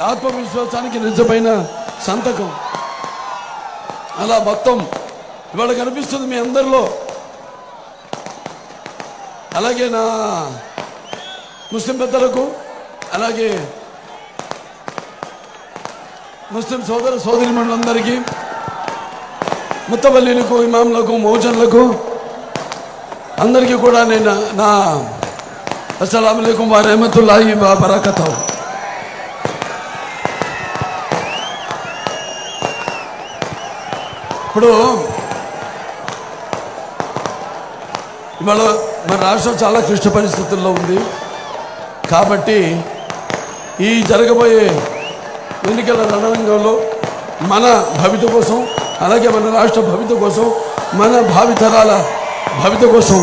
ఆత్మవిశ్వాసానికి నిజమైన సంతకం. అలా మొత్తం ఇవాళ కనిపిస్తుంది మీ అందరిలో. అలాగే నా ముస్లిం పెద్దలకు, అలాగే ముస్లిం సోదర సోదరిమణులందరికీ, ముత్తవల్లీలకు, ఇమాంలకు, మౌజన్లకు అందరికీ కూడా నేను నా అస్సలాము అలైకుం వ రహమతుల్లాహి వ బరకతుహు. ఇప్పుడు ఇవాళ మన రాష్ట్రం చాలా క్లిష్ట పరిస్థితుల్లో ఉంది. కాబట్టి ఈ జరగబోయే ఎన్నికల రణరంగంలో మన భవిత కోసం, అలాగే మన రాష్ట్ర భవిత కోసం, మన భావితరాల భవిత కోసం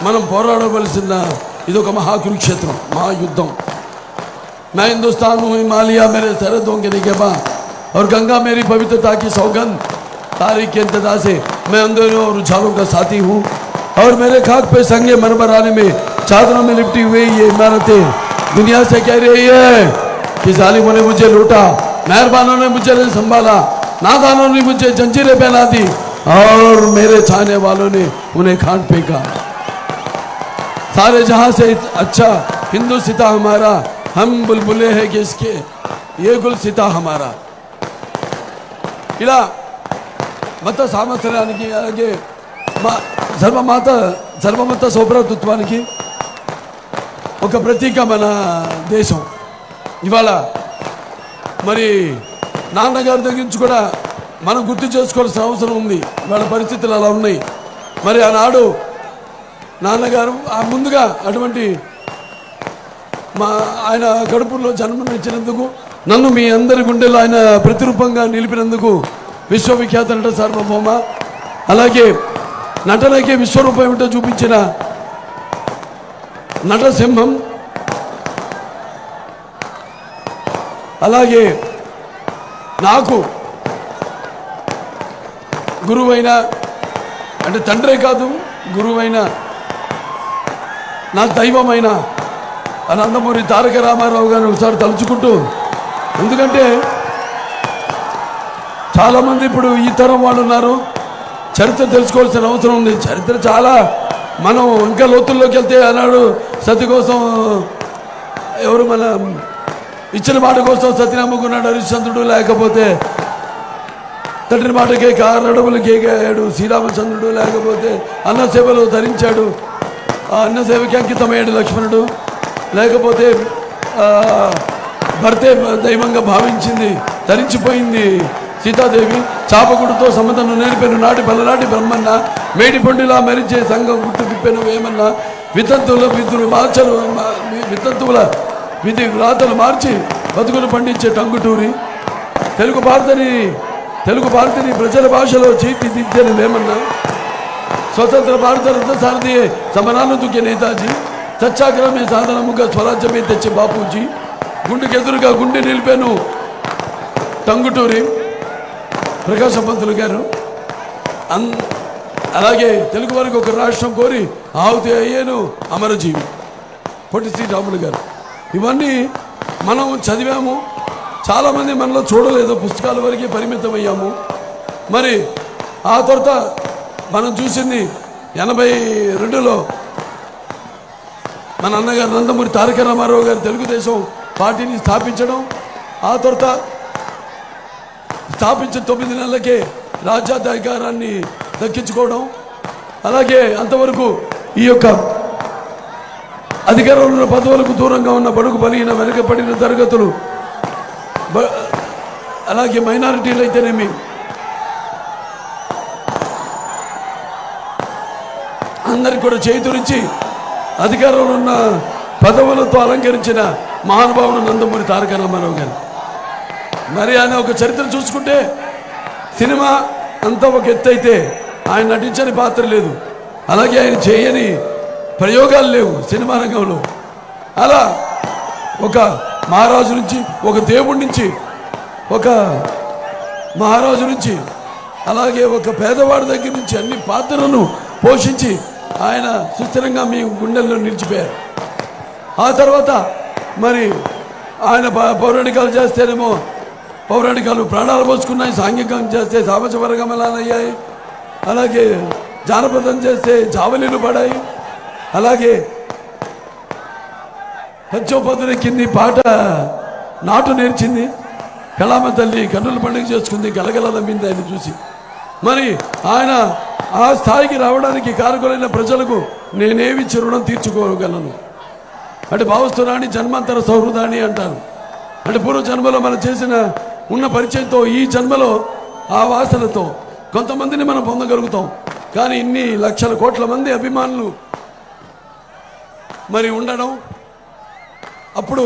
మనం పోరాడవలసిన ఇదొక మహాకురుక్షేత్రం, మహాయుద్ధం. मैं हिंदुस्तान हूँ, हिमालय मेरे सरहदों के निगहबा और गंगा मेरी पवित्रता की सौगंध, तारीख के इंतजार से मैं अंधेरों और उजालों का साथी हूँ और मेरे खाक पे संगे मरमराने में चादरों में लिपटी हुई ये इमारतें दुनिया से कह रही है कि जालिमों ने मुझे लूटा, मेहरबानों ने मुझे संभाला, नादानों ने मुझे जंजीरें पहना दी और मेरे चाहने वालों ने उन्हें खान फेंका. सारे जहां से अच्छा हिंदू सिता हमारा, हम बुलबुले हैं कि इसके ये गुल सिता हमारा. ఇలా మత సామర్థ్యానికి, అలాగే సర్వమత సౌభ్రాతృత్వానికి ఒక ప్రతీక మన దేశం. ఇవాళ మరి నాన్నగారి దగ్గర నుంచి కూడా మనం గుర్తు చేసుకోవాల్సిన అవసరం ఉంది. ఇవాళ పరిస్థితులు అలా ఉన్నాయి. మరి ఆనాడు నాన్నగారు ముందుగా అటువంటి ఆయన కడుపులో జన్మనిచ్చినందుకు, నన్ను మీ అందరి గుండెలో ఆయన ప్రతిరూపంగా నిలిపినందుకు విశ్వవిఖ్యాత నట సార్వభౌమ, అలాగే నటనకి విశ్వరూపం ఏమిటో చూపించిన నటసింహం, అలాగే నాకు గురువైన, అంటే తండ్రే కాదు గురువైన, నా దైవమైన నందమూరి తారక రామారావు గారిని ఒకసారి తలుచుకుంటూ, ఎందుకంటే చాలామంది ఇప్పుడు ఈ తరం వాళ్ళు ఉన్నారు, చరిత్ర తెలుసుకోవాల్సిన అవసరం ఉంది. చరిత్ర చాలా మనం ఇంకా లోతుల్లోకి వెళ్తే ఆనాడు సతి కోసం ఎవరు మన ఇచ్చిన మాట కోసం సతి నమ్ముకున్నాడు హరిశ్చంద్రుడు, లేకపోతే తండ్రి మాటకే కారడవులు కేగాడు శ్రీరామచంద్రుడు, లేకపోతే అన్న సేవలు ధరించాడు ఆ అన్న సేవకి అంకితమయ్యాడు లక్ష్మణుడు, లేకపోతే భర్తే దైవంగా భావించింది ధరించిపోయింది సీతాదేవి, చాపగుడితో సమతను నేర్పెను నాటి బలనాటి బ్రహ్మన్న, మేడి పండులా మెరిచే సంఘం గుట్టు తిప్పెను వేమన్నా, వితంతువుల విధులు మార్చలు వితంతువుల విధి వ్రాతలు మార్చి బతుకులు పండించే టంగుటూరి, తెలుగు భారతిని ప్రజల భాషలో తీర్చిదిద్దని వేమన్నా, స్వతంత్ర భారత రథసారథి సమరాలు దుకే నేతాజీ, సత్యాగ్రహమే సాధనముగా స్వరాజ్యమే తెచ్చే బాపూజీ, గుండెకెదురుగా గుండె నిలిపాను టంగుటూరి ప్రకాశ పంతులు గారు. అలాగే తెలుగు వారికి ఒక రాష్ట్రం కోరి ఆహుతి అయ్యేను అమరజీవి పొట్టి శ్రీరాములు గారు. ఇవన్నీ మనం చదివాము, చాలామంది మనలో చూడలేదు, పుస్తకాల వరకే పరిమితమయ్యాము. మరి ఆ తర్వాత మనం చూసింది 82లో మన అన్నగారు నందమూరి తారక రామారావు గారు తెలుగుదేశం పార్టీని స్థాపించడం, ఆ తర్వాత స్థాపించిన 9 నెలలకే రాజ్యాధికారాన్ని దక్కించుకోవడం, అలాగే అంతవరకు ఈ యొక్క అధికారంలో పదవులకు దూరంగా ఉన్న బడుగు బలిగిన వెనుకబడిన తరగతులు, అలాగే మైనారిటీలు అయితేనేమి అందరికి కూడా చేతురించి అధికారంలో ఉన్న పదవులతో అలంకరించిన మహానుభావుడు నందమూరి తారక రామారావు గారు. మరి ఆయన ఒక చరిత్ర చూసుకుంటే సినిమా అంతా ఒక ఎత్తు అయితే ఆయన నటించని పాత్ర లేదు, అలాగే ఆయన చేయని ప్రయోగాలు లేవు సినిమా రంగంలో. అలా ఒక మహారాజు నుంచి, ఒక దేవుడి నుంచి, ఒక మహారాజు నుంచి, అలాగే ఒక పేదవాడి దగ్గర నుంచి అన్ని పాత్రలను పోషించి ఆయన సుస్థిరంగా మీ గుండెల్లో నిలిచిపోయారు. ఆ తర్వాత మరి ఆయన పౌరాణికాలు చేస్తేనేమో పౌరాణికాలు ప్రాణాలు పోసుకున్నాయి, సాంఘికం చేస్తే సామాజిక వర్గమలాలు అయ్యాయి, అలాగే జానపదం చేస్తే జావలీలు పడాయి, అలాగే పంచోపదరెక్కింది పాట నాటు నేర్చింది, కళామ తల్లి కన్నుల పండుగ చేసుకుంది, గలగల నమ్మింది ఆయన చూసి. మరి ఆయన ఆ స్థాయికి రావడానికి కారకులైన ప్రజలకు నేనేమిచ్చి రుణం తీర్చుకోగలను అంటే భావస్తురాణి జన్మాంతర సౌహృదాన్ని అంటారు. అంటే పూర్వ జన్మలో మనం చేసిన ఉన్న పరిచయంతో ఈ జన్మలో ఆ వాసనతో కొంతమందిని మనం పొందగలుగుతాం. కానీ ఇన్ని లక్షల కోట్ల మంది అభిమానులు మరి ఉండడం, అప్పుడు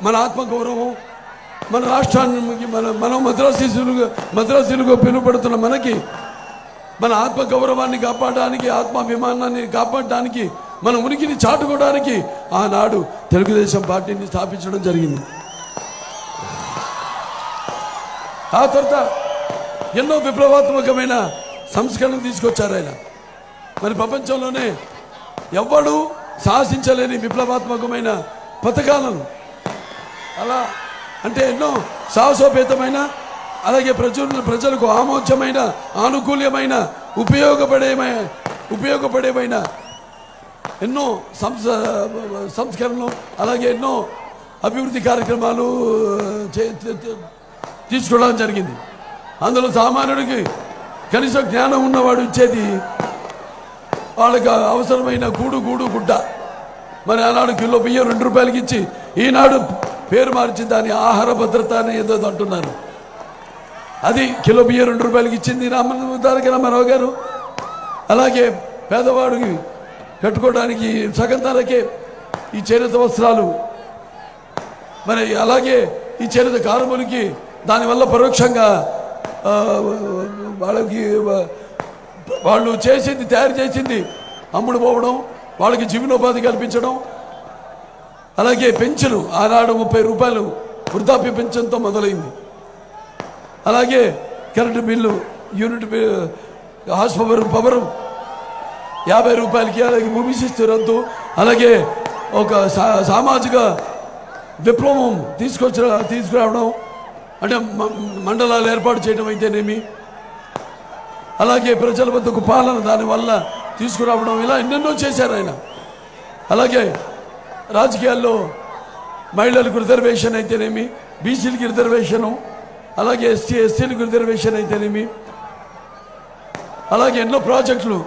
మన ఆత్మగౌరవం, మన రాష్ట్రానికి మనం మద్రాసీలుగా పిలువబడుతున్న మనకి మన ఆత్మగౌరవాన్ని కాపాడడానికి, ఆత్మాభిమానాన్ని కాపాడడానికి, మన ఉనికిని చాటుకోవడానికి ఆనాడు తెలుగుదేశం పార్టీని స్థాపించడం జరిగింది. ఆ తర్వాత ఎన్నో విప్లవాత్మకమైన సంస్కరణలు తీసుకొచ్చారు ఆయన. మరి ప్రపంచంలోనే ఎవ్వడూ సాహసించలేని విప్లవాత్మకమైన పథకాలను, అలా అంటే ఎన్నో సాహసోపేతమైన, అలాగే ప్రజలకు ఆమోద్యమైన, ఆనుకూల్యమైన, ఉపయోగపడేమైన ఎన్నో సంస్కరణలు, అలాగే ఎన్నో అభివృద్ధి కార్యక్రమాలు తీసుకోవడం జరిగింది. అందులో సామాన్యుడికి కనీసం జ్ఞానం ఉన్నవాడు ఇచ్చేది వాళ్ళకి అవసరమైన గుడ్డ. మరి ఆనాడు కిలో బియ్యం 2 రూపాయలకి ఇచ్చి ఈనాడు పేరు మార్చి దాని ఆహార భద్రత అని ఏదో అంటున్నారు. అది కిలో బియ్యం 2 రూపాయలకి ఇచ్చింది తారక రామారావు గారు. అలాగే పేదవాడికి కట్టుకోవడానికి సగం ధరకే ఈ చేనేత వస్త్రాలు, మరి అలాగే ఈ చేనేత కార్మికులకి దానివల్ల పరోక్షంగా వాళ్ళు తయారు చేసింది అమ్ముడు పోవడం, వాళ్ళకి జీవనోపాధి కల్పించడం, అలాగే పెన్షన్ ఆనాడు 30 రూపాయలు వృద్ధాప్య పెన్షన్తో మొదలైంది. అలాగే current bill unit horse power 50 రూపాయలకి, అలాగే భూమి శిస్తు రద్దు, అలాగే ఒక సామాజిక విప్లవం తీసుకురావడం, అంటే మండలాలు ఏర్పాటు చేయడం అయితేనేమి, అలాగే ప్రజల వద్దకు పాలన దానివల్ల తీసుకురావడం, ఇలా ఎన్నెన్నో చేశారు ఆయన. అలాగే రాజకీయాల్లో మహిళలకు రిజర్వేషన్ అయితేనేమి, బీసీలకి రిజర్వేషను, అలాగే ఎస్సీలకు రిజర్వేషన్ అయితేనేమి, అలాగే ఎన్నో ప్రాజెక్టులు,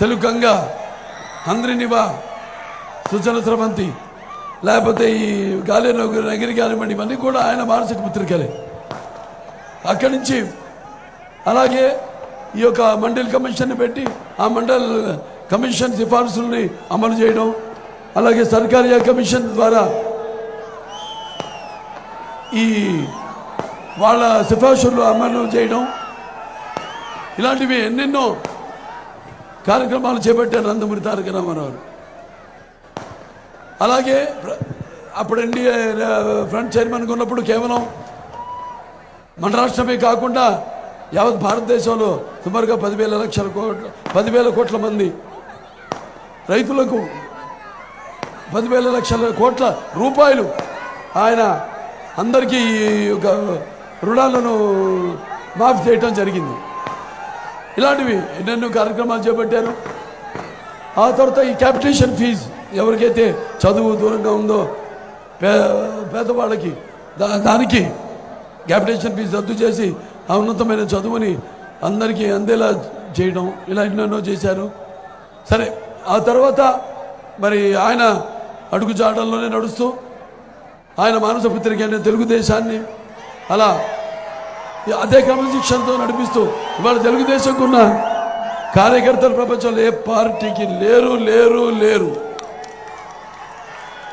తెలుగు గంగ, హంద్రినివా, సుజల స్రవంతి, లేకపోతే ఈ నగిరి కానివ్వండి, ఇవన్నీ కూడా ఆయన మానసిక పత్రికలే. అక్కడి నుంచి అలాగే ఈ యొక్క మండల్ కమిషన్ పెట్టి ఆ మండల్ కమిషన్ సిఫార్సుల్ని అమలు చేయడం, అలాగే సర్కారియా కమిషన్ ద్వారా ఈ వాళ్ళ సిఫార్సులు అమలు చేయడం, ఇలాంటివి ఎన్నెన్నో కార్యక్రమాలు చేపట్టారు నందమూరి తారక రామారావు. అలాగే అప్పుడు ఎన్డీఏ ఫ్రంట్ చైర్మన్గా ఉన్నప్పుడు కేవలం మన రాష్ట్రమే కాకుండా యావత్ భారతదేశంలో సుమారుగా 10,000 కోట్ల మంది రైతులకు 10,000 లక్షల కోట్ల రూపాయలు ఆయన అందరికీ ఒక రుణాలను మాఫీ చేయటం జరిగింది. ఇలాంటివి ఎన్నెన్నో కార్యక్రమాలు చేపట్టారు. ఆ తర్వాత ఈ క్యాపిటేషన్ ఫీజు ఎవరికైతే చదువు దూరంగా ఉందో పేదవాళ్ళకి దానికి క్యాపిటేషన్ ఫీజు రద్దు చేసి ఆ ఉన్నతమైన చదువుని అందరికీ అందేలా చేయడం, ఇలా ఎన్నెన్నో చేశారు. సరే, ఆ తర్వాత మరి ఆయన అడుగు జాడల్లోనే నడుస్తూ ఆయన మానస పత్రిక అనే తెలుగుదేశాన్ని అలా అదే క్రమశిక్షణతో నడిపిస్తూ ఇవాళ తెలుగుదేశంకు ఉన్న కార్యకర్తలు ప్రపంచంలో ఏ పార్టీకి లేరు.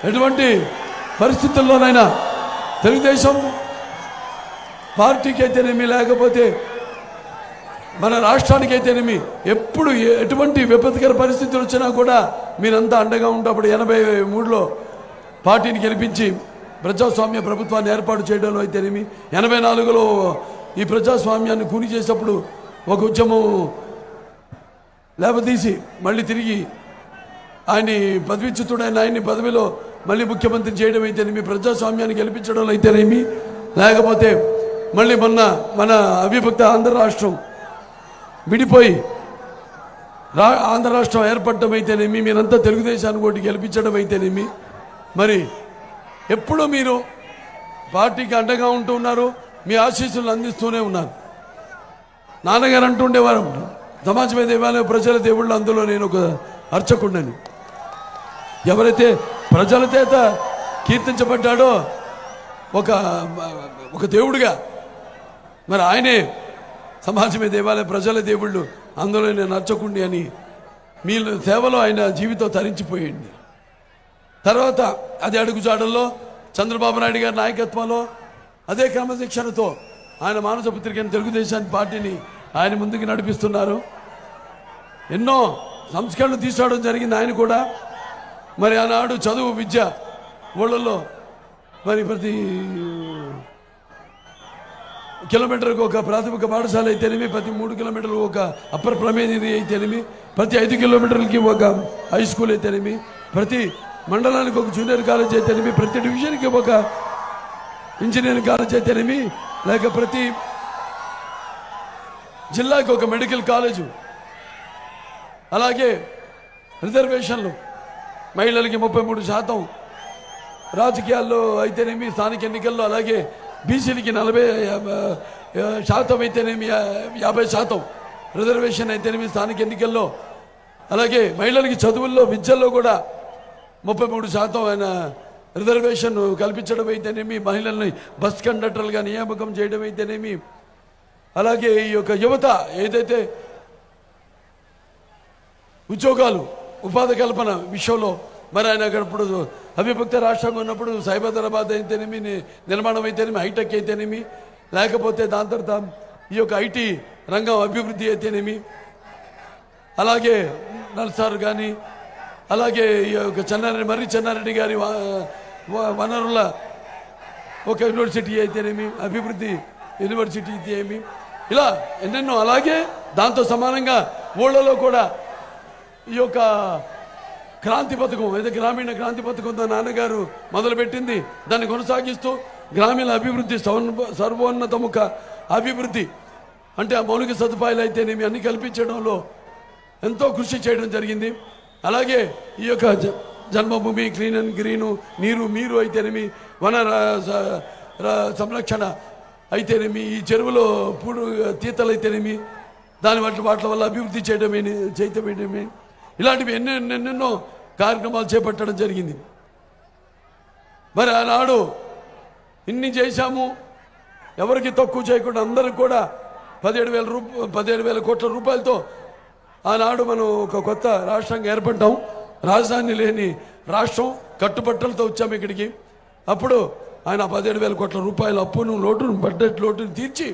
ఎటువంటి పరిస్థితుల్లోనైనా తెలుగుదేశం పార్టీకి అయితేనేమి, లేకపోతే మన రాష్ట్రానికి అయితేనేమి, ఎప్పుడు ఎటువంటి విపత్కర పరిస్థితులు వచ్చినా కూడా మీరంతా అండగా ఉంటప్పుడు 83లో పార్టీని గెలిపించి ప్రజాస్వామ్య ప్రభుత్వాన్ని ఏర్పాటు చేయడంలో అయితేనేమి, 84లో ఈ ప్రజాస్వామ్యాన్ని కూని చేసేటప్పుడు ఒక ఉద్యమం లేవదీసి మళ్ళీ తిరిగి ఆయన్ని పదవిచ్యుతుడైన ఆయన్ని పదవిలో మళ్ళీ ముఖ్యమంత్రి చేయడం అయితేనేమి, ప్రజాస్వామ్యాన్ని గెలిపించడం అయితేనేమి, లేకపోతే మళ్ళీ మన అవిభక్త ఆంధ్ర రాష్ట్రం విడిపోయి ఆంధ్ర రాష్ట్రం ఏర్పడటం అయితేనేమి, మీరంతా తెలుగుదేశాన్ని ఓటు గెలిపించడం అయితేనేమి, మరి ఎప్పుడూ మీరు పార్టీకి అండగా ఉంటూ ఉన్నారు, మీ ఆశీస్సులు అందిస్తూనే ఉన్నారు. నాన్నగారు అంటుండేవారు, సమాజమే దేవాలయం ప్రజల దేవుళ్ళు, అందులో నేను ఒక అర్చకుండని. ఎవరైతే ప్రజల చేత కీర్తించబడ్డాడో ఒక దేవుడిగా, మరి ఆయనే సమాజమే దేవాలయ ప్రజల దేవుళ్ళు, అందులో నేను అర్చకుండి అని మీ సేవలో ఆయన జీవితం తరించిపోయింది. తర్వాత అదే అడుగుజాడల్లో చంద్రబాబు నాయుడు గారి నాయకత్వంలో అదే క్రమశిక్షణతో ఆయన మానస పుత్రికైన తెలుగుదేశాన్ని పార్టీని ఆయన ముందుకు నడిపిస్తున్నారు. ఎన్నో సంస్కరణలు తీసుకోవడం జరిగింది ఆయన కూడా. మరి ఆనాడు చదువు విద్య ఊళ్ళల్లో మరి ప్రతి కిలోమీటర్కి ఒక ప్రాథమిక పాఠశాల అయితేనేమి, ప్రతి 3 కిలోమీటర్లు ఒక అప్పర్ ప్రైమరీ అయితేనేమి, ప్రతి 5 కిలోమీటర్లకి ఒక హై స్కూల్ అయితేనేమి, ప్రతి మండలానికి ఒక జూనియర్ కాలేజ్ అయితేనేమి, ప్రతి డివిజన్కి ఒక ఇంజనీరింగ్ కాలేజ్ అయితేనేమి, లేక ప్రతి జిల్లాకి ఒక మెడికల్ కాలేజు, అలాగే రిజర్వేషన్లు మహిళలకి 33%, రాజకీయాల్లో అయితేనేమి, స్థానిక ఎన్నికల్లో అలాగే బీసీలకి 40% అయితేనేమి, 50% రిజర్వేషన్ అయితేనేమి స్థానిక ఎన్నికల్లో, అలాగే మహిళలకి చదువుల్లో విద్యల్లో కూడా 33% ఆయన రిజర్వేషన్ కల్పించడం అయితేనేమి, మహిళల్ని బస్ కండక్టర్లుగా నియామకం చేయడం అయితేనేమి, అలాగే ఈ యొక్క యువత ఏదైతే ఉద్యోగాలు ఉపాధి కల్పన విషయంలో మరి ఆయన అక్కడప్పుడు అవిభక్త రాష్ట్రంగా ఉన్నప్పుడు సైబరాబాద్ అయితేనేమి, నిర్మాణం అయితేనేమి, హైటెక్ అయితేనేమి, లేకపోతే దాని తర్వాత ఈ యొక్క ఐటీ రంగం అభివృద్ధి అయితేనేమి, అలాగే నల్సార్ కానీ, అలాగే ఈ యొక్క చెన్నారెడ్డి గారి వనరుల ఒక యూనివర్సిటీ అయితేనేమి, అభివృద్ధి యూనివర్సిటీ అయితేనేమి, ఇలా ఎన్నెన్నో. అలాగే దాంతో సమానంగా ఊళ్ళలో కూడా ఈ యొక్క క్రాంతి పథకం ఏదో గ్రామీణ క్రాంతి పథకంతో నాన్నగారు మొదలుపెట్టింది, దాన్ని కొనసాగిస్తూ గ్రామీణ అభివృద్ధి సర్వోన్నతముఖ అభివృద్ధి అంటే ఆ మౌలిక సదుపాయాలు అయితేనేమి అన్ని కల్పించడంలో ఎంతో కృషి చేయడం జరిగింది. అలాగే ఈ యొక్క జన్మభూమి, క్లీన్ అండ్ గ్రీను, నీరు అయితేనేమి, వన సంరక్షణ అయితేనేమి, ఈ చెరువులో పూడు తీతలు అయితేనేమి, దాని వాటి వల్ల అభివృద్ధి చేయటమేమి, ఇలాంటివి ఎన్నెన్నో కార్యక్రమాలు చేపట్టడం జరిగింది. మరి ఆనాడు ఇన్ని చేశాము, ఎవరికి తక్కువ చేయకుండా అందరికి కూడా 17,000 కోట్ల రూపాయలతో ఆనాడు మనం ఒక కొత్త రాష్ట్రంగా ఏర్పడ్డాం. రాజధాని లేని రాష్ట్రం, కట్టుబట్టలతో వచ్చాము ఇక్కడికి. అప్పుడు ఆయన 17,000 కోట్ల రూపాయల అప్పును బడ్జెట్ లోటును తీర్చి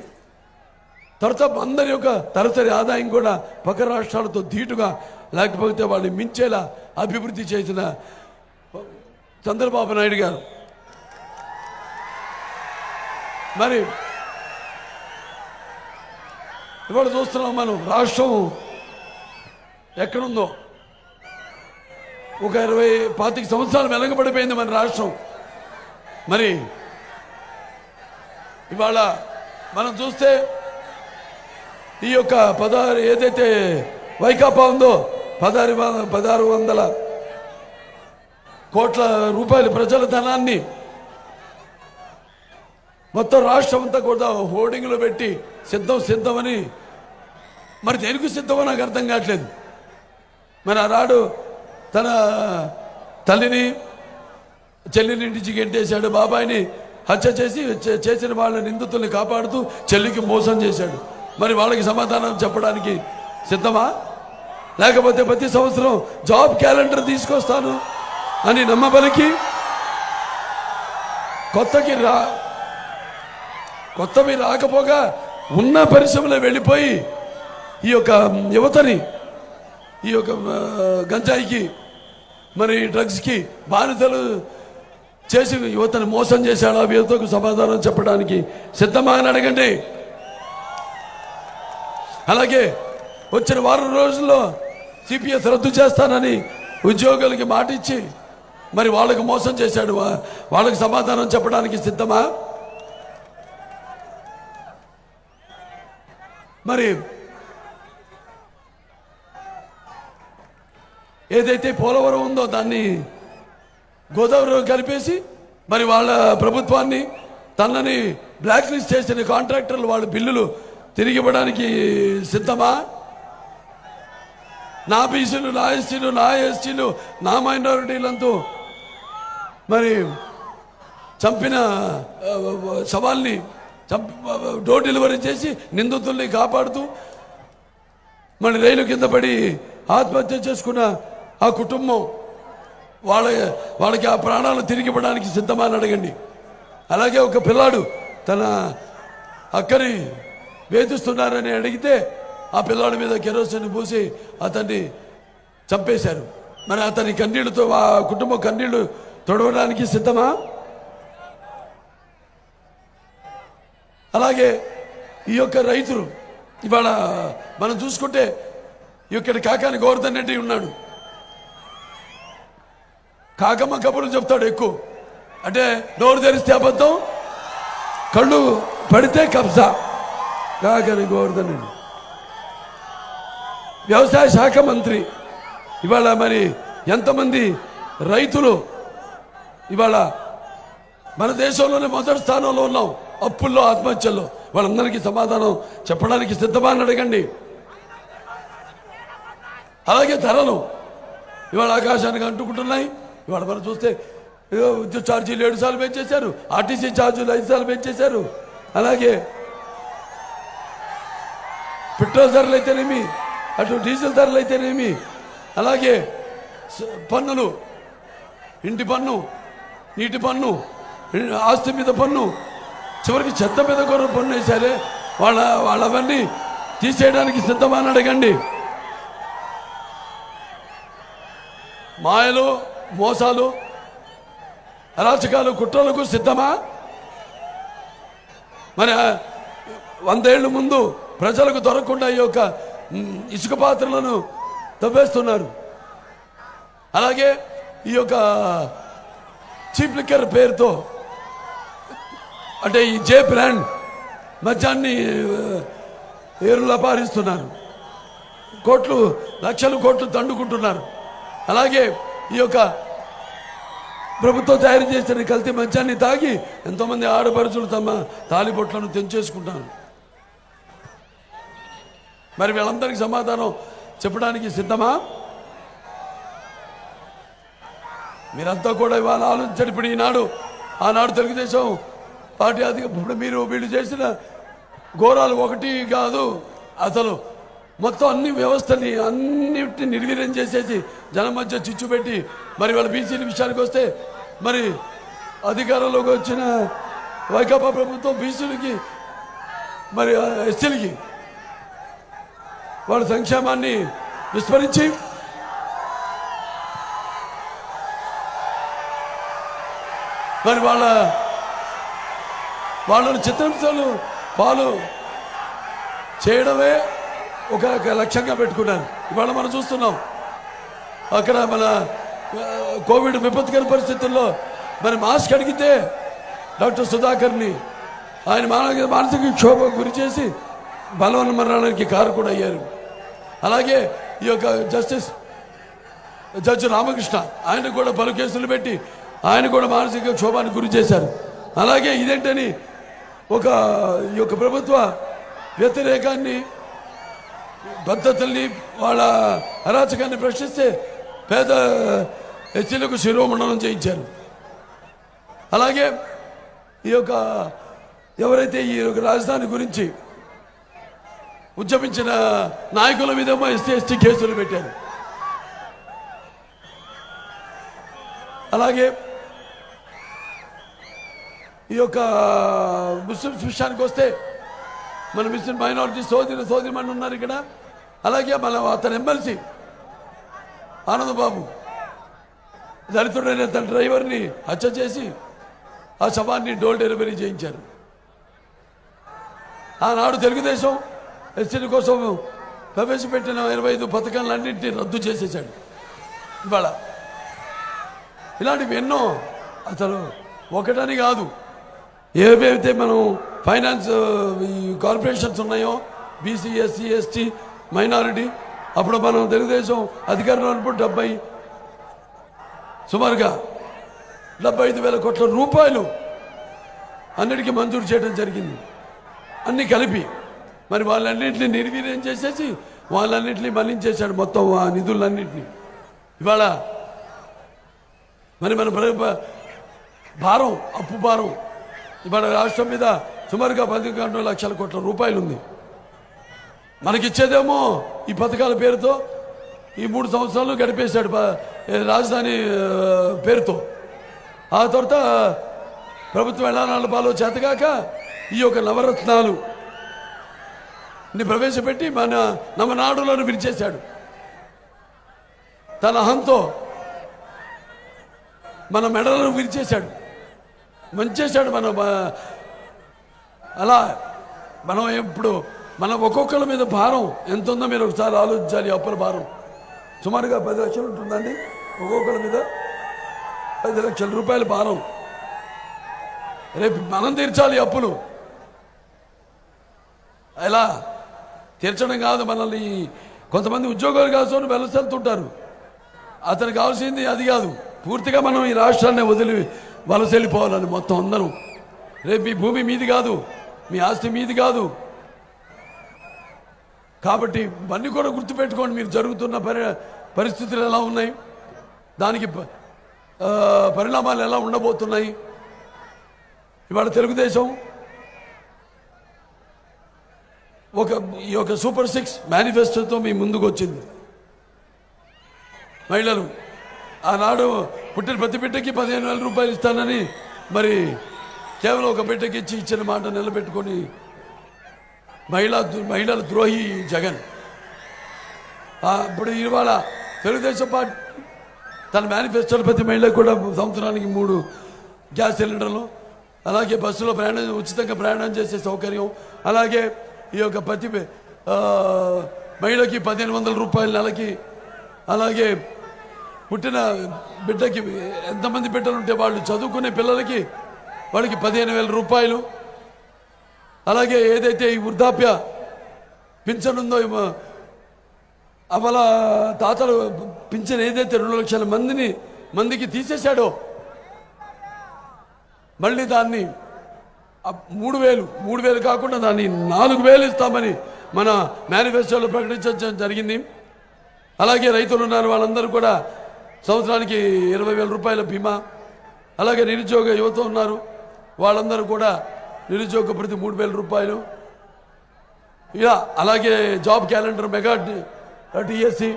తర్వాత అందరి యొక్క తరచరి ఆదాయం కూడా పక్క రాష్ట్రాలతో ధీటుగా లేకపోతే వాళ్ళు మించేలా అభివృద్ధి చేసిన చంద్రబాబు నాయుడు గారు. మరి ఇవాళ చూస్తున్నాం మనం రాష్ట్రం ఎక్కడుందో. ఒక 20-25 సంవత్సరాలు వెనకబడిపోయింది మన రాష్ట్రం. మరి ఇవాళ మనం చూస్తే ఈ యొక్క 16 ఏదైతే వైకాపా ఉందో 1600 కోట్ల రూపాయల ప్రజల ధనాన్ని మొత్తం రాష్ట్రం అంతా కూడా హోర్డింగ్లో పెట్టి సిద్ధమని, మరి దేనికి సిద్ధమో నాకు అర్థం కావట్లేదు. మరి ఆనాడు తన తల్లిని చెల్లిని ఇంటికి గెంటేశాడు, బాబాయిని హత్య చేసిన వాళ్ళ నిందితుల్ని కాపాడుతూ చెల్లికి మోసం చేశాడు. మరి వాళ్ళకి సమాధానం చెప్పడానికి సిద్ధమా? లేకపోతే ప్రతి సంవత్సరం జాబ్ క్యాలెండర్ తీసుకొస్తాను అని నమ్మబలికి కొత్తవి రాకపోగా ఉన్న పరిశ్రమలో వెళ్ళిపోయి ఈ యొక్క యువతని ఈ యొక్క గంజాయికి మరి డ్రగ్స్కి బానిసలు చేసి యువతను మోసం చేశాడు. ఆ యువతకు సమాధానం చెప్పడానికి సిద్ధమా అని అడగండి. అలాగే వచ్చిన వారం రోజుల్లో సిపిఎస్ రద్దు చేస్తానని ఉద్యోగులకి మాట ఇచ్చి మరి వాళ్ళకు మోసం చేశాడు, వాళ్ళకి సమాధానం చెప్పడానికి సిద్ధమా? మరి ఏదైతే పోలవరం ఉందో దాన్ని గోదావరిలో కలిపేసి మరి వాళ్ళ ప్రభుత్వాన్ని తనని బ్లాక్ లిస్ట్ చేసిన కాంట్రాక్టర్లు వాళ్ళ బిల్లులు తిరిగి ఇవ్వడానికి సిద్ధమా? నా బీసీలు, నా ఎస్సీలు, నా ఎస్టీలు, నా మైనారిటీలంతా మరి చంపిన శవాల్ని డోర్ డెలివరీ చేసి నిందితుల్ని కాపాడుతూ మరి రైలు కింద పడి ఆత్మహత్య చేసుకున్న ఆ కుటుంబం వాళ్ళకి ఆ ప్రాణాలు తిరిగి ఇవ్వడానికి సిద్ధమా అని అడగండి. అలాగే ఒక పిల్లాడు తన అక్కని వేధిస్తున్నారని అడిగితే ఆ పిల్లాడి మీద కెరోసిన్ పూసి అతన్ని చంపేశారు. మరి అతని కన్నీళ్లతో ఆ కుటుంబం కన్నీళ్లు తొడవడానికి సిద్ధమా? అలాగే ఈ యొక్క రైతులు ఇవాళ మనం చూసుకుంటే ఇక్కడ కాకాని గోవర్ధన్ రెడ్డి ఉన్నాడు. కాకమ్మ కబుర్లు చెప్తాడు ఎక్కువ, అంటే నోరు తెరిస్తే అబద్ధం, కళ్ళు పడితే కబ్జా. కాకాని గోవర్ధన్ రెడ్డి వ్యవసాయ శాఖ మంత్రి. ఇవాళ మరి ఎంతమంది రైతులు ఇవాళ మన దేశంలోనే మొదటి స్థానంలో ఉన్నాం అప్పుల్లో, ఆత్మహత్యల్లో. వాళ్ళందరికీ సమాధానం చెప్పడానికి సిద్ధమా అని అడగండి. అలాగే ధరలు ఇవాళ ఆకాశానికి అంటుకుంటున్నాయి. ఇవాళ మనం చూస్తే విద్యుత్ ఛార్జీలు 7 సార్లు పెంచేశారు, ఆర్టీసీ ఛార్జీలు 5 సార్లు పెంచేశారు. అలాగే పెట్రోల్ ధరలు అయితేనేమి, అటు డీజిల్ ధరలు అయితేనేమి, అలాగే పన్నులు, ఇంటి పన్ను, నీటి పన్ను, ఆస్తి మీద పన్ను, చివరికి చెత్త మీద కూడా పన్ను వేశారే. వాళ్ళవన్నీ తీసేయడానికి సిద్ధమా అని అడగండి. మాయలు, మోసాలు, అరాచకాలు, కుట్రలకు సిద్ధమా? మరి 100 ఏళ్ళ ముందు ప్రజలకు దొరకకుండా ఈ యొక్క ఇసుక పాత్రలను తవ్వేస్తున్నారు. అలాగే ఈ యొక్క చీప్ లిక్కర్ పేరుతో, అంటే ఈ జే బ్రాండ్ మద్యాన్ని ఏరులా పారిస్తున్నారు. లక్షలు కోట్లు దండుకుంటున్నారు. అలాగే ఈ యొక్క ప్రభుత్వం తయారు చేసిన కల్తీ మద్యాన్ని తాగి ఎంతోమంది ఆడపడుచులు తమ తాలిబొట్లను తెంచేసుకుంటారు. మరి వీళ్ళందరికీ సమాధానం చెప్పడానికి సిద్ధమా? మీరంతా కూడా ఇవాళ ఆలోచించండి. ఇప్పుడు ఆనాడు తెలుగుదేశం పార్టీ ఇప్పుడు వీళ్ళు చేసిన ఘోరాలు ఒకటి కాదు, అసలు మొత్తం అన్ని వ్యవస్థని అన్నిటిని నిర్వీర్యం చేసేసి జనం మధ్య చిచ్చు పెట్టి మరి వాళ్ళ బీసీల విషయానికి వస్తే మరి అధికారంలోకి వచ్చిన వైకాపా ప్రభుత్వం బీసీలకి మరి ఎస్సీలకి వాళ్ళ సంక్షేమాన్ని విస్మరించి మరి వాళ్ళని చిత్రహింసలు పాలు చేయడమే ఒక లక్ష్యంగా పెట్టుకున్నారు. ఇవాళ మనం చూస్తున్నాం అక్కడ మన కోవిడ్ విపత్కర పరిస్థితుల్లో మరి మాస్క్ అడిగితే డాక్టర్ సుధాకర్ని ఆయన మానసిక క్షోభ గురి చేసి బలవన మరణానికి కారకుడు అయ్యారు. అలాగే ఈ యొక్క జడ్జి రామకృష్ణ ఆయన కూడా పలు కేసులు పెట్టి ఆయన కూడా మానసిక క్షోభానికి గురి చేశారు. అలాగే ఇదేంటని ఈ యొక్క ప్రభుత్వ వ్యతిరేకాన్ని, పద్ధతుల్ని, వాళ్ళ అరాచకాన్ని ప్రశ్నిస్తే పేద ఎస్సీలకు శిరోమండనం చేయించారు. అలాగే ఈ యొక్క ఎవరైతే ఈ యొక్క రాజధాని గురించి ఉద్యమించిన నాయకుల మీదేమో ఎస్సీ కేసులు పెట్టారు. అలాగే ఈ యొక్క ముస్లిమ్స్ విషయానికి వస్తే మన ముస్లిం మైనారిటీ సోదరిమణులు ఉన్నారు ఇక్కడ. అలాగే అతని ఎమ్మెల్సీ ఆనందబాబు దళితుడైన తన డ్రైవర్ని హత్య చేసి ఆ శవాన్ని డోర్ డెలివరీ చేయించారు. ఆనాడు తెలుగుదేశం ఎస్సీల కోసం ప్రవేశపెట్టిన 25 పథకాలన్నింటినీ రద్దు చేసేసాడు. ఇవాళ ఇలాంటివి ఎన్నో, అసలు ఒకటని కాదు. ఏవైతే మనం ఫైనాన్స్ ఈ కార్పొరేషన్స్ ఉన్నాయో, బీసీ, ఎస్సీ, ఎస్టీ, మైనారిటీ, అప్పుడు మనం తెలుగుదేశం అధికారంలో ఉన్నప్పుడు సుమారుగా 75,000 కోట్ల రూపాయలు అన్నిటికీ మంజూరు చేయడం జరిగింది, అన్నీ కలిపి. మరి వాళ్ళన్నింటినీ నిర్వీర్యం చేసేసి వాళ్ళన్నింటినీ మళ్లించేశాడు మొత్తం ఆ నిధులన్నింటినీ. ఇవాళ మరి మన భారం, అప్పు భారం ఇవాళ రాష్ట్రం మీద సుమారుగా 11 లక్షల కోట్ల రూపాయలు ఉంది. మనకిచ్చేదేమో ఈ పథకాల పేరుతో ఈ 3 సంవత్సరాలు గడిపేశాడు రాజధాని పేరుతో. ఆ తర్వాత ప్రభుత్వం ఎలా నడపాలో చేతగాక ఈ యొక్క నవరత్నాలు ప్రవేశపెట్టి మన నవనాడులను విరిచేశాడు. తన అహంతో మన మెడలను విరిచేశాడు, మంచేశాడు. అలా మనం ఇప్పుడు ఒక్కొక్కళ్ళ మీద భారం ఎంత ఉందో మీరు ఒకసారి ఆలోచించాలి. అప్పుల భారం సుమారుగా 10 లక్షలు ఉంటుందండి. ఒక్కొక్కళ్ళ మీద 10 లక్షల రూపాయల భారం. రేపు మనం తీర్చాలి అప్పులు. ఎలా తీర్చడం కాదు, మనల్ని కొంతమంది ఉద్యోగాలు కాసుకొని వెలసెళ్తుంటారు. అతనికి కావాల్సింది అది కాదు, పూర్తిగా మనం ఈ రాష్ట్రాన్ని వదిలి వలస వెళ్ళిపోవాలని మొత్తం అందరం. రేపు ఈ భూమి మీది కాదు, మీ ఆస్తి మీది కాదు. కాబట్టి ఇవన్నీ కూడా గుర్తుపెట్టుకోండి. మీరు జరుగుతున్న పరిస్థితులు ఎలా ఉన్నాయి, దానికి పరిణామాలు ఎలా ఉండబోతున్నాయి. ఇవాళ తెలుగుదేశం ఈ యొక్క సూపర్ 6 మేనిఫెస్టోతో మీ ముందుకు వచ్చింది. మహిళలు ఆనాడు పుట్టిన ప్రతి బిడ్డకి 15,000 రూపాయలు ఇస్తానని మరి కేవలం ఒక బిడ్డకి ఇచ్చిన మాట నిలబెట్టుకొని మహిళల ద్రోహి జగన్. ఇప్పుడు ఇవాళ తెలుగుదేశం పార్టీ తన మేనిఫెస్టోలో ప్రతి మహిళకు కూడా సంవత్సరానికి 3 గ్యాస్ సిలిండర్లు, అలాగే బస్సులో ఉచితంగా ప్రయాణం చేసే సౌకర్యం, అలాగే ఈ యొక్క ప్రతి మహిళకి 1,500 రూపాయల నెలకి, అలాగే పుట్టిన బిడ్డకి ఎంతమంది బిడ్డలు ఉంటే వాళ్ళు చదువుకునే పిల్లలకి వాళ్ళకి 15,000 రూపాయలు, అలాగే ఏదైతే ఈ వృద్ధాప్య పింఛన్ ఉందో అమల తాతలు పింఛన్ ఏదైతే 2 లక్షల మందికి తీసేశాడో మళ్ళీ దాన్ని 3,000 కాకుండా దాన్ని 4,000 ఇస్తామని మన మేనిఫెస్టోలో ప్రకటించడం జరిగింది. అలాగే రైతులు ఉన్నారు, వాళ్ళందరూ కూడా సంవత్సరానికి 20,000 రూపాయల బీమా, అలాగే నిరుద్యోగ యువత ఉన్నారు, వాళ్ళందరూ కూడా నిరుద్యోగ ప్రతి 3,000 రూపాయలు. ఇలా అలాగే జాబ్ క్యాలెండర్, మెగా టీఎస్సీ,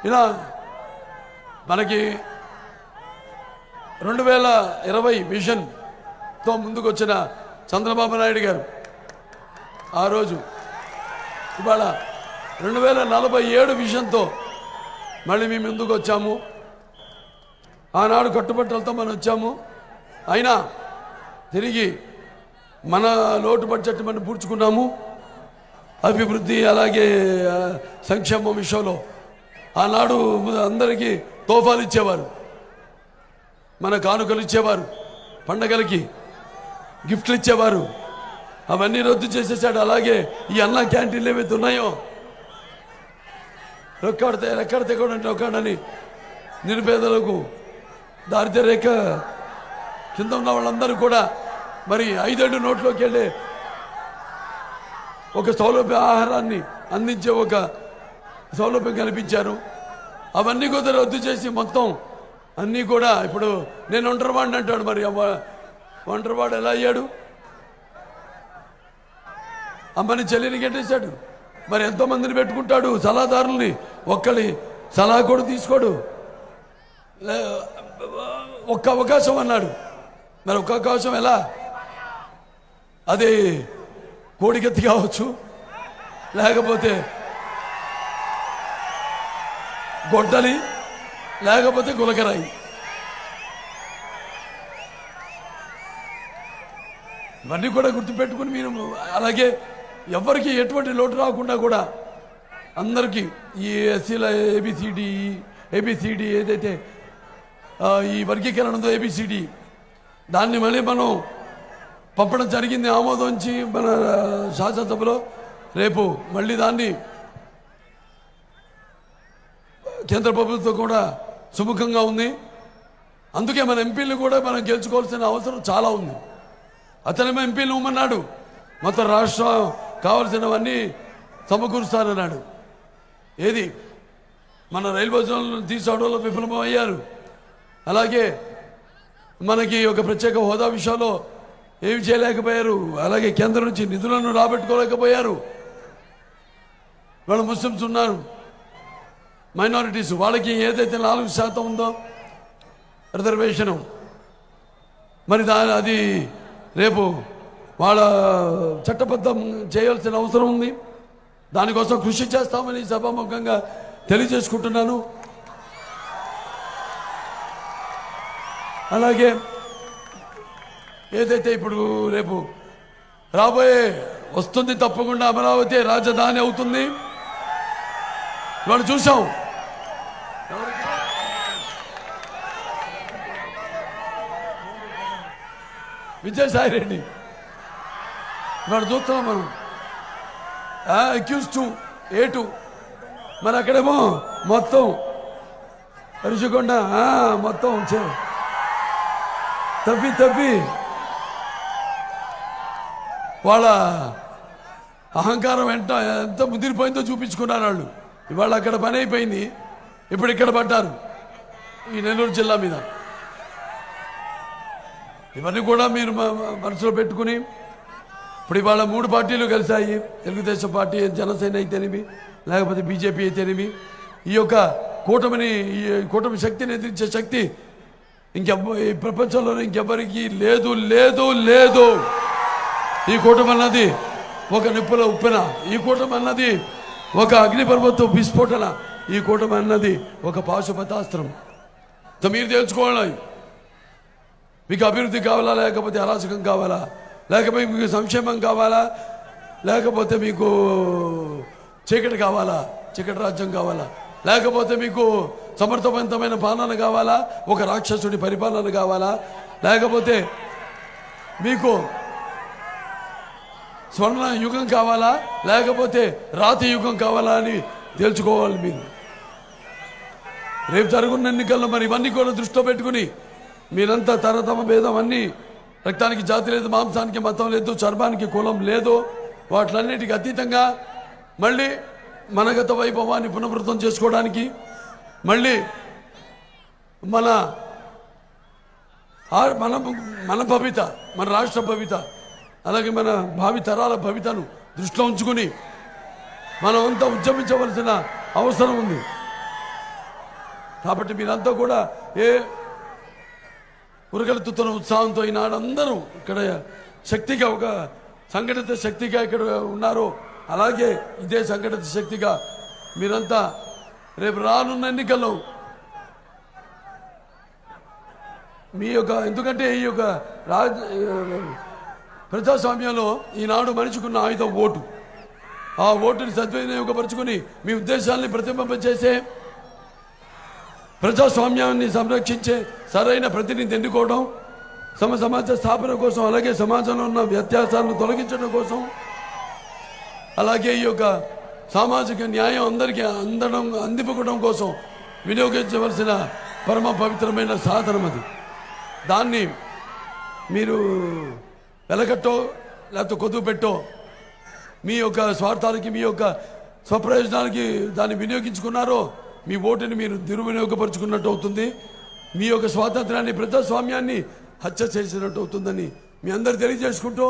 ఇలా మనకి 2020 విజన్తో ముందుకు వచ్చిన చంద్రబాబు నాయుడు గారు ఆ రోజు ఇవాళ 2047 విజన్తో మళ్ళీ మేము ముందుకు వచ్చాము. ఆనాడు కట్టుబట్టలతో మనం వచ్చాము. అయినా తిరిగి మన లోటు బడ్జెట్ మనం పూడ్చుకున్నాము. అభివృద్ధి అలాగే సంక్షేమం విషయంలో ఆనాడు అందరికీ తోఫాలు ఇచ్చేవారు, మన కానుకలు ఇచ్చేవారు, పండగలకి గిఫ్ట్లు ఇచ్చేవారు. అవన్నీ రద్దు చేసేసాడు. అలాగే ఈ అన్న క్యాంటీన్లు ఏవైతే ఉన్నాయో రెక్కడితే కూడా ఒక్కడని నిరుపేదలకు దారిద్ర్య రేఖ కింద ఉన్న వాళ్ళందరూ కూడా మరి 5 నోట్లోకి వెళ్ళే ఒక సౌలభ్య ఆహారాన్ని అందించే ఒక సౌలభ్యం కల్పించారు. అవన్నీ కూడా రద్దు చేసి మొత్తం అన్నీ కూడా ఇప్పుడు నేను ఒంటరివాడిని అంటాడు. మరి ఒంటరివాడు ఎలా అయ్యాడు? అమ్మని చెల్లిని కట్టేశాడు. మరి ఎంతోమందిని పెట్టుకుంటాడు సలహాదారుల్ని, ఒక్కడి సలహా కూడా తీసుకోడు. ఒక్క అవకాశం అన్నాడు. మరి ఒక్క అవకాశం ఎలా? అది కోడికెత్తి కావచ్చు, లేకపోతే గొడ్డలి, లేకపోతే గులకరాయి. ఇవన్నీ కూడా గుర్తుపెట్టుకుని మీరు అలాగే ఎవరికి ఎటువంటి లోటు రాకుండా కూడా అందరికీ ఈ ఎస్సీల ఏబిసిడి ఏదైతే ఈ వర్గీకరణ ఉందో ఏబిసిడి, దాన్ని మళ్ళీ మనం పంపడం జరిగింది ఆమోదించి మన శాసనసభలో. రేపు మళ్ళీ దాన్ని కేంద్ర ప్రభుత్వం కూడా సుముఖంగా ఉంది. అందుకే మన ఎంపీలు కూడా మనం గెలుచుకోవాల్సిన అవసరం చాలా ఉంది. అతనేమో ఎంపీలు ఇవ్వమన్నాడు, మొత్తం రాష్ట్రం కావాల్సినవన్నీ సమకూరుస్తారన్నాడు. ఏది మన రైల్వే జోన్లను తీసుకోవడంలో విఫలమయ్యారు. అలాగే మనకి ఒక ప్రత్యేక హోదా విషయంలో ఏమి చేయలేకపోయారు. అలాగే కేంద్రం నుంచి నిధులను రాబట్టుకోలేకపోయారు. వాళ్ళు ముస్లిమ్స్ ఉన్నారు, మైనారిటీస్, వాళ్ళకి ఏదైతే 4% ఉందో రిజర్వేషను, మరి అది రేపు వాళ్ళ చట్టబద్ధం చేయాల్సిన అవసరం ఉంది. దానికోసం కృషి చేస్తామని సభాముఖంగా తెలియజేసుకుంటున్నాను. అలాగే ఏదైతే ఇప్పుడు రేపు రాబోయే వస్తుంది, తప్పకుండా అమరావతి రాజధాని అవుతుంది. ఇవాళ చూసాం, విజయసాయి రెడ్డి ఇవాళ చూస్తాం మనం అక్యూజ్ 2 A2, మరి అక్కడేమో మొత్తం రుషికొండ మొత్తం తవ్వి వాళ్ళ అహంకారం ఎంత ముదిరిపోయిందో చూపించుకున్నారు వాళ్ళు. ఇవాళ అక్కడ పని అయిపోయింది, ఇప్పుడు ఇక్కడ పడ్డారు ఈ నెల్లూరు జిల్లా మీద. ఇవన్నీ కూడా మీరు మనసులో పెట్టుకుని ఇప్పుడు ఇవాళ 3 పార్టీలు కలిశాయి. తెలుగుదేశం పార్టీ, జనసేన అయితేనేమి, లేకపోతే బీజేపీ అయితేనేమి. ఈ యొక్క కూటమి శక్తిని ఎదిరించే శక్తి ఈ ప్రపంచంలోనే ఇంకెవ్వరికి లేదు లేదు లేదు. ఈ కూటమి అన్నది ఒక నిప్పుల ఉప్పెన, ఈ కూటమి అన్నది ఒక అగ్నిపర్వత విస్ఫోటన, ఈ కూటమి అన్నది ఒక పాశుపతాస్త్రం. మీరు తెలుసుకోవాలి, మీకు అభివృద్ధి కావాలా, లేకపోతే అరాచకం కావాలా, లేకపోతే మీకు సంక్షేమం కావాలా, లేకపోతే మీకు చీకటి కావాలా, చీకటి రాజ్యం కావాలా, లేకపోతే మీకు సమర్థవంతమైన పాలన కావాలా, ఒక రాక్షసుడి పరిపాలన కావాలా, లేకపోతే మీకు స్వర్ణ యుగం కావాలా, లేకపోతే రాతి యుగం కావాలా అని తెలుసుకోవాలి. మీరు రేపు జరుగున్న ఎన్నికల్లో మరి ఇవన్నీ కూడా దృష్టిలో పెట్టుకుని మీరంతా తరతమ భేదం అన్నీ, రక్తానికి జాతి లేదు, మాంసానికి మతం లేదు, చర్మానికి కులం లేదు, వాటిలన్నిటికీ అతీతంగా మళ్ళీ మనగత వైభవాన్ని పునరుద్ధం చేసుకోవడానికి, మళ్ళీ మన భవిత, మన రాష్ట్ర భవిత, అలాగే మన భావి తరాల భవితను దృష్టిలో ఉంచుకుని మనమంతా ఉద్యమించవలసిన అవసరం ఉంది. కాబట్టి మీరంతా కూడా ఉరగలుతున్న ఉత్సాహంతో ఈనాడు అందరూ ఇక్కడ శక్తిగా, ఒక సంఘటిత శక్తిగా ఇక్కడ ఉన్నారు. అలాగే ఇదే సంఘటిత శక్తిగా మీరంతా రేపు రానున్న ఎన్నికల్లో మీ యొక్క, ఎందుకంటే ఈ యొక్క ప్రజాస్వామ్యంలో ఈనాడు మనిషికున్న ఆయుధం ఓటు. ఆ ఓటుని సద్వినియోగపరుచుకుని మీ ఉద్దేశాన్ని ప్రతిబింబించేసే, ప్రజాస్వామ్యాన్ని సంరక్షించే సరైన ప్రతినిధి ఎన్నుకోవడం, సమాజ స్థాపన కోసం, అలాగే సమాజంలో ఉన్న వ్యత్యాసాలను తొలగించడం కోసం, అలాగే ఈ యొక్క సామాజిక న్యాయం అందరికీ అందిపుకోవడం కోసం వినియోగించవలసిన పరమ పవిత్రమైన సాధనం అది. దాన్ని మీరు వెలగట్టో లేకపోతే కొదువు పెట్టో మీ యొక్క స్వార్థాలకి, మీ యొక్క స్వప్రయోజనాలకి దాన్ని వినియోగించుకున్నారో మీ ఓటుని మీరు దుర్వినియోగపరుచుకున్నట్టు అవుతుంది. మీ యొక్క స్వాతంత్రాన్ని, ప్రజాస్వామ్యాన్ని హత్య చేసినట్టు అవుతుందని మీ అందరు తెలియజేసుకుంటూ,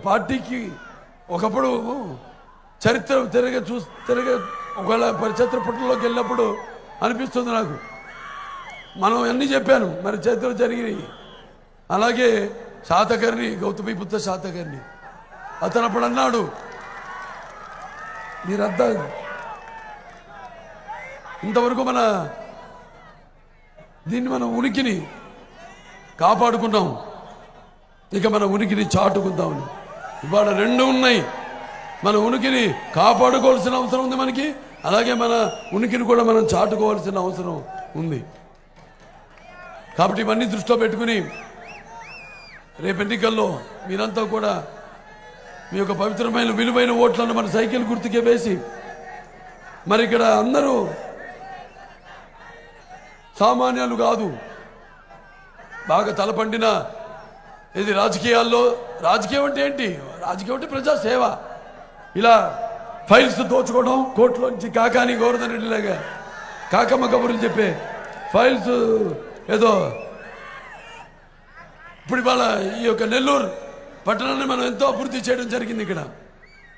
పార్టీకి ఒకప్పుడు చరిత్ర ఒకవేళ చరిత్ర పుట్టలోకి వెళ్ళినప్పుడు అనిపిస్తుంది నాకు, మనం అన్నీ చెప్పాను మరి చరిత్రలో జరిగినాయి. అలాగే శాతకర్ణి, గౌతమిపుత్ర శాతకర్ణి, అతను అప్పుడు అన్నాడు, మీరంతా ఇంతవరకు మన ఉనికిని కాపాడుకున్నాం, ఇక మన ఉనికిని చాటుకుందాం. ఇవాళ 2 ఉన్నాయి. మన ఉనికిని కాపాడుకోవాల్సిన అవసరం ఉంది మనకి, అలాగే మన ఉనికిని కూడా మనం చాటుకోవాల్సిన అవసరం ఉంది. కాబట్టి ఇవన్నీ దృష్టిలో పెట్టుకుని రేపు ఎన్నికల్లో మీరంతా కూడా మీ యొక్క పవిత్రమైన విలువైన ఓట్లను మన సైకిల్ గుర్తుకే వేసి, మరి ఇక్కడ అందరూ సామాన్యాలు కాదు, బాగా తలపండిన ఇది రాజకీయాల్లో. రాజకీయం అంటే ఏంటి? రాజకీయం అంటే ప్రజాసేవ. ఇలా ఫైల్స్ దోచుకోవడం, కోర్టులోంచి కాకాని గోవర్ధన్ రెడ్డిలాగా కాకమ్మ కబుర్లు చెప్పే ఫైల్స్ ఏదో. ఇప్పుడు ఇవాళ ఈ యొక్క నెల్లూరు పట్టణాన్ని మనం ఎంతో అభివృద్ధి చేయడం జరిగింది.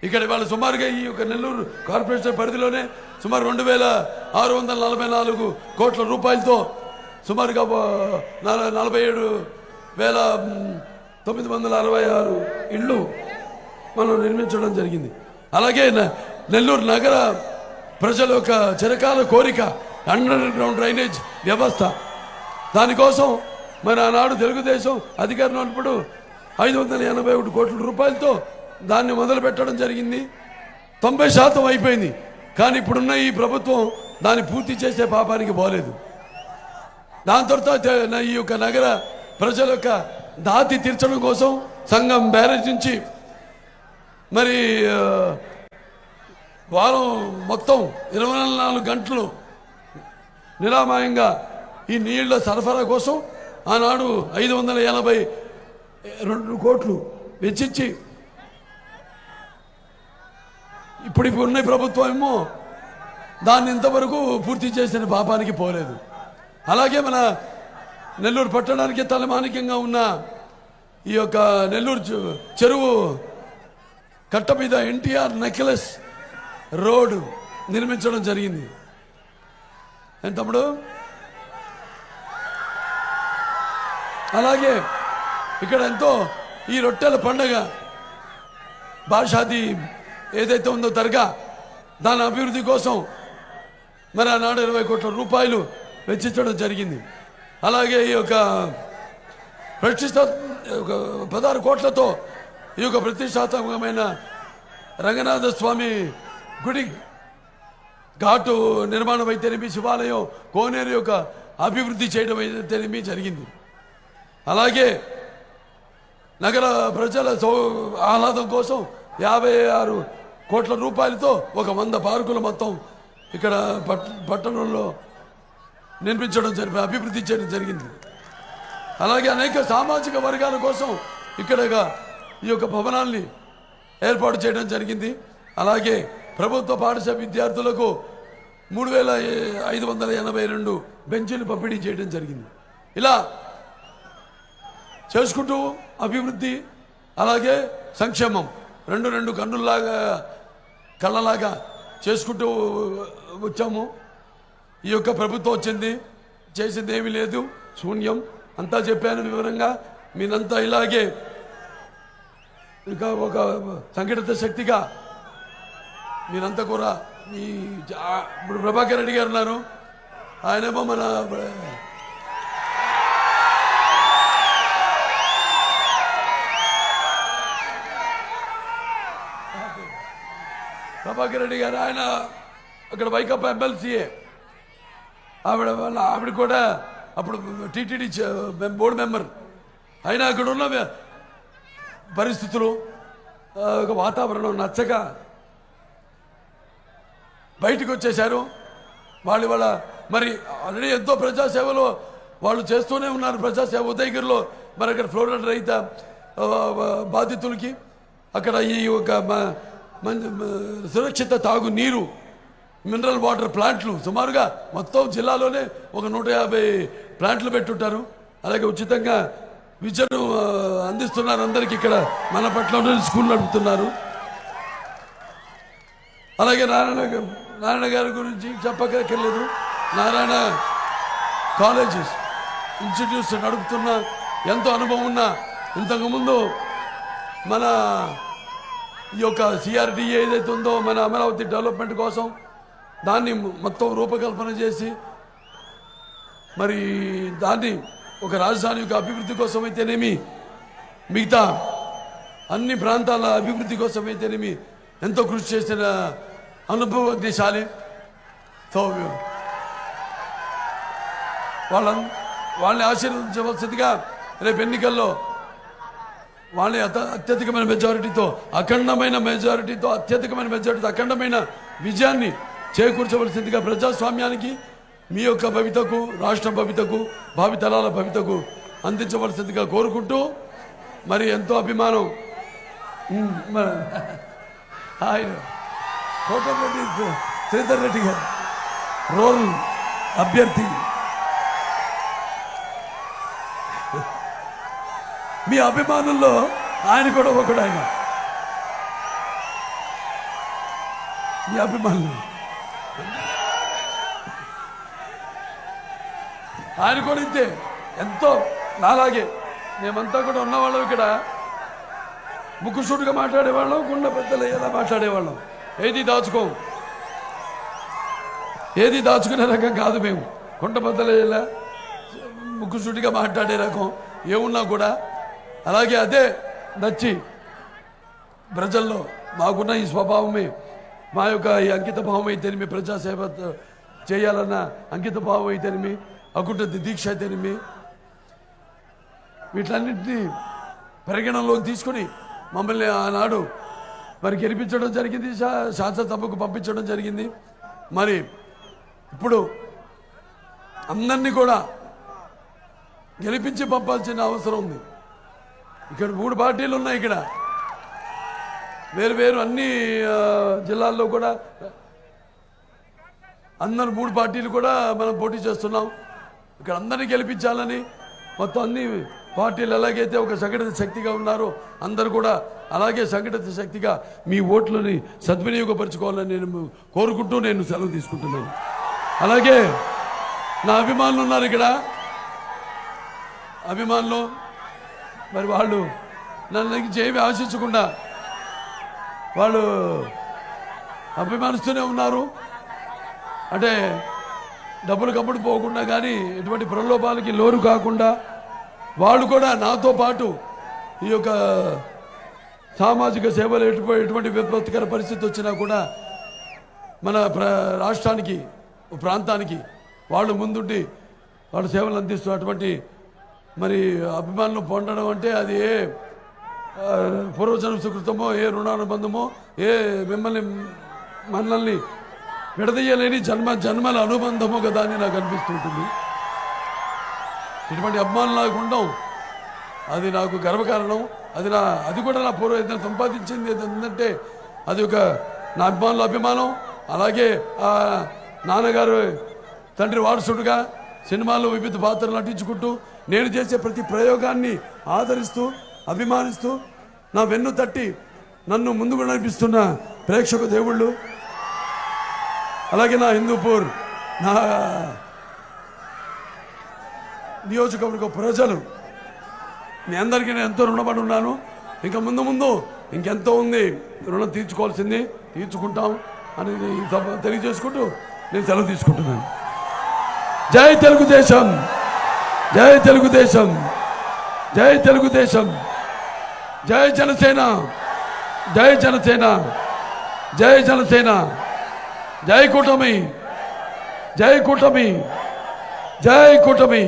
ఇక్కడ ఇవాళ సుమారుగా ఈ యొక్క నెల్లూరు కార్పొరేషన్ పరిధిలోనే సుమారు 2644 కోట్ల రూపాయలతో సుమారుగా 47,966 ఇళ్ళు మనం నిర్మించడం జరిగింది. అలాగే నెల్లూరు నగర ప్రజల యొక్క చిరకాల కోరిక అండర్ గ్రౌండ్ డ్రైనేజ్ వ్యవస్థ. దానికోసం మరి ఆనాడు తెలుగుదేశం అధికారంలో ఉన్నప్పుడు 581 కోట్ల రూపాయలతో దాన్ని మొదలు పెట్టడం జరిగింది. 90% అయిపోయింది. కానీ ఇప్పుడున్న ఈ ప్రభుత్వం దాన్ని పూర్తి చేసే పాపానికి పోలేదు. దాని తర్వాత ఈ యొక్క నగర ప్రజల యొక్క దాతి తీర్చడం కోసం సంఘం బ్యారేజ్ నుంచి మరి వారం మొత్తం 24 గంటలు నిరామయంగా ఈ నీళ్ల సరఫరా కోసం ఆనాడు 582 కోట్లు వెచ్చించి ఇప్పుడు ఉన్న ప్రభుత్వం ఏమో దాన్ని ఇంతవరకు పూర్తి చేసిన పాపానికి పోలేదు. అలాగే మన నెల్లూరు పట్టణానికి తలమానికంగా ఉన్న ఈ యొక్క నెల్లూరు చెరువు కట్ట మీద ఎన్టీఆర్ నెక్లెస్ రోడ్ నిర్మించడం జరిగింది. ఎంత తమ్ముడు? అలాగే ఇక్కడ ఎంతో ఈ రొట్టెల పండగ బాషాది ఏదైతే ఉందో దర్గా, దాని అభివృద్ధి కోసం మరి ఆనాడు 20 కోట్ల రూపాయలు వెచ్చించడం జరిగింది. అలాగే ఈ యొక్క 16 కోట్లతో ఈ యొక్క ప్రతిష్టాత్మకమైన రంగనాథ స్వామి గుడి ఘాటు నిర్మాణం అయితేనేమి, శివాలయం కోనేరు యొక్క అభివృద్ధి చేయడం అయితేనేమి జరిగింది. అలాగే నగర ప్రజల ఆహ్లాదం కోసం 56 కోట్ల రూపాయలతో ఒక 100 పార్కులు మొత్తం ఇక్కడ పట్టణంలో నిర్మించడం అభివృద్ధి చేయడం జరిగింది. అలాగే అనేక సామాజిక వర్గాల కోసం ఇక్కడ ఈ యొక్క భవనాల్ని ఏర్పాటు చేయడం జరిగింది. అలాగే ప్రభుత్వ పాఠశాల విద్యార్థులకు 3582 బెంచీలు పంపిణీ చేయడం జరిగింది. ఇలా చేసుకుంటూ అభివృద్ధి అలాగే సంక్షేమం రెండు కన్నుల్లాగా కళ్ళలాగా చేసుకుంటూ వచ్చాము. ఈ యొక్క ప్రభుత్వం వచ్చింది, చేసింది ఏమీ లేదు, శూన్యం. అంతా చెప్పాను వివరంగా. మీరంతా ఇలాగే ఇంకా ఒక సంఘటిత శక్తిగా మీరంతా కూడా ఇప్పుడు ప్రభాకర్ రెడ్డి గారు ఉన్నారు. ఆయనేమో మన ప్రభాకర్ రెడ్డి గారు, ఆయన అక్కడ వైకాపా ఎమ్మెల్సీఏ. ఆవిడ కూడా అప్పుడు టీటీడీ బోర్డు మెంబర్. అయినా అక్కడ ఉన్న పరిస్థితులు ఒక వాతావరణం నచ్చక బయటకు వచ్చేశారు. వాళ్ళ మరి ఆల్రెడీ ఎంతో ప్రజాసేవలో వాళ్ళు చేస్తూనే ఉన్నారు. ప్రజాసేవ ఉదయగిరిలో మరి అక్కడ ఫ్లోరైడ్ రహిత బాధితులకి అక్కడ ఈ ఒక సురక్షిత తాగు నీరు మినరల్ వాటర్ ప్లాంట్లు సుమారుగా మొత్తం జిల్లాలోనే ఒక 150 ప్లాంట్లు పెట్టుంటారు. అలాగే ఉచితంగా విద్యను అందిస్తున్నారు అందరికీ. ఇక్కడ మన పట్ల స్కూల్ నడుపుతున్నారు. అలాగే నారాయణ గారి గురించి చెప్పక్కర్లేదు. నారాయణ కాలేజెస్ ఇన్స్టిట్యూట్స్ నడుపుతున్న ఎంతో అనుభవం ఉన్న, ఇంతకుముందు మన ఈ యొక్క సిఆర్డిఏ ఏదైతే ఉందో మన అమరావతి డెవలప్మెంట్ కోసం దాన్ని మొత్తం రూపకల్పన చేసి మరి దాన్ని ఒక రాజధాని యొక్క అభివృద్ధి కోసం అయితేనేమి, మిగతా అన్ని ప్రాంతాల అభివృద్ధి కోసం అయితేనేమి ఎంతో కృషి చేసిన అనుభవజ్ఞశాలి. సో వాళ్ళని ఆశీర్వదించవలసిందిగా రేపు ఎన్నికల్లో వాళ్ళని అత్యధికమైన మెజారిటీతో అఖండమైన అఖండమైన విజయాన్ని చేకూర్చవలసిందిగా ప్రజాస్వామ్యానికి మీ యొక్క భవితకు, రాష్ట్ర భవితకు, భావితరాల భవితకు అందించవలసిందిగా కోరుకుంటూ మరి ఎంతో అభిమానం ఆయన కోటమిరెడ్డి శ్రీధర్ రెడ్డి గారు రోల్ అభ్యర్థి. మీ అభిమానుల్లో ఆయన కూడా ఒకడు. ఆయన మీ అభిమానులు ఆయన కూడా ఇంతే, ఎంతో నాలాగే మేమంతా కూడా ఉన్నవాళ్ళం. ఇక్కడ ముక్కుసూటిగా మాట్లాడేవాళ్ళం, గుండె పెద్దలు ఎలా మాట్లాడేవాళ్ళం. ఏది దాచుకునే రకం కాదు మేము. గుండె పెద్దలు ఎలా ముక్కుసూటిగా మాట్లాడే రకం ఏమున్నా కూడా అలాగే అదే నచ్చి ప్రజల్లో మాకున్న ఈ స్వభావమే, మా యొక్క ఈ అంకిత భావం అయితేనేమి, ప్రజాసేవ చేయాలన్న అంకిత భావం అయితేనేమి, అకుంఠ దీక్ష అయితేనేమి, వీటన్నింటినీ పరిగణనలోకి తీసుకుని మమ్మల్ని ఆనాడు మరి గెలిపించడం జరిగింది, శాసనసభకు పంపించడం జరిగింది. మరి ఇప్పుడు అందరినీ కూడా గెలిపించి పంపాల్సిన అవసరం ఉంది. ఇక్కడ 3 పార్టీలు ఉన్నాయి. ఇక్కడ వేరు అన్ని జిల్లాల్లో కూడా అందరు 3 పార్టీలు కూడా మనం పోటీ చేస్తున్నాం. ఇక్కడ అందరినీ గెలిపించాలని మొత్తం అన్ని పార్టీలు ఎలాగైతే ఒక సంఘటిత శక్తిగా ఉన్నారో అందరూ కూడా అలాగే సంఘటిత శక్తిగా మీ ఓట్లని సద్వినియోగపరచుకోవాలని నేను కోరుకుంటూ నేను సెలవు తీసుకుంటున్నాను. అలాగే నా అభిమానులు ఉన్నారు ఇక్కడ, అభిమానులు మరి వాళ్ళు నన్ను ఏమి ఆశించకుండా వాళ్ళు అభిమానిస్తూనే ఉన్నారు. అంటే డబ్బులు కప్పుడు పోకుండా కానీ ఎటువంటి ప్రలోభాలకి లోను కాకుండా వాళ్ళు కూడా నాతో పాటు ఈ యొక్క సామాజిక సేవలు ఎటువంటి విపత్కర పరిస్థితి వచ్చినా కూడా మన రాష్ట్రానికి, ప్రాంతానికి వాళ్ళు ముందుండి వాళ్ళ సేవలు అందిస్తున్నటువంటి మరి అభిమానులు పొందడం అంటే అది ఏ పూర్వజన్మ సుకృతమో, ఏ రుణానుబంధమో, ఏ మనల్ని విడదీయలేని జన్మల అనుబంధమో కదా అని నాకు అనిపిస్తుంటుంది. ఇటువంటి అభిమానులు నాకు ఉండవు, అది నాకు గర్వకారణం. అది కూడా నా పూర్వ సంపాదించింది ఏంటంటే అది ఒక నా అభిమానం. అలాగే ఆ నాన్నగారు తండ్రి వారసుడుగా సినిమాల్లో వివిధ పాత్రలు నటించుకుంటూ నేను చేసే ప్రతి ప్రయోగాన్ని ఆదరిస్తూ అభిమానిస్తూ నా వెన్ను తట్టి నన్ను ముందుకు నడిపిస్తున్న ప్రేక్షక దేవుళ్ళు, అలాగే నా హిందూపూర్ నా నియోజకవర్గ ప్రజలు, మీ అందరికీ నేను ఎంతో రుణపడి ఉన్నాను. ఇంకా ముందు ఇంకెంతో ఉంది, రుణం తీర్చుకోవాల్సింది తీర్చుకుంటాం అనేది తెలియజేసుకుంటూ నేను సెలవు తీసుకుంటున్నాను. జై తెలుగుదేశం, జై తెలుగుదేశం, జై తెలుగుదేశం, జై జనసేన, జై జనసేన, జై జనసేన, జై కూటమి, జై కూటమి, జై కూటమి.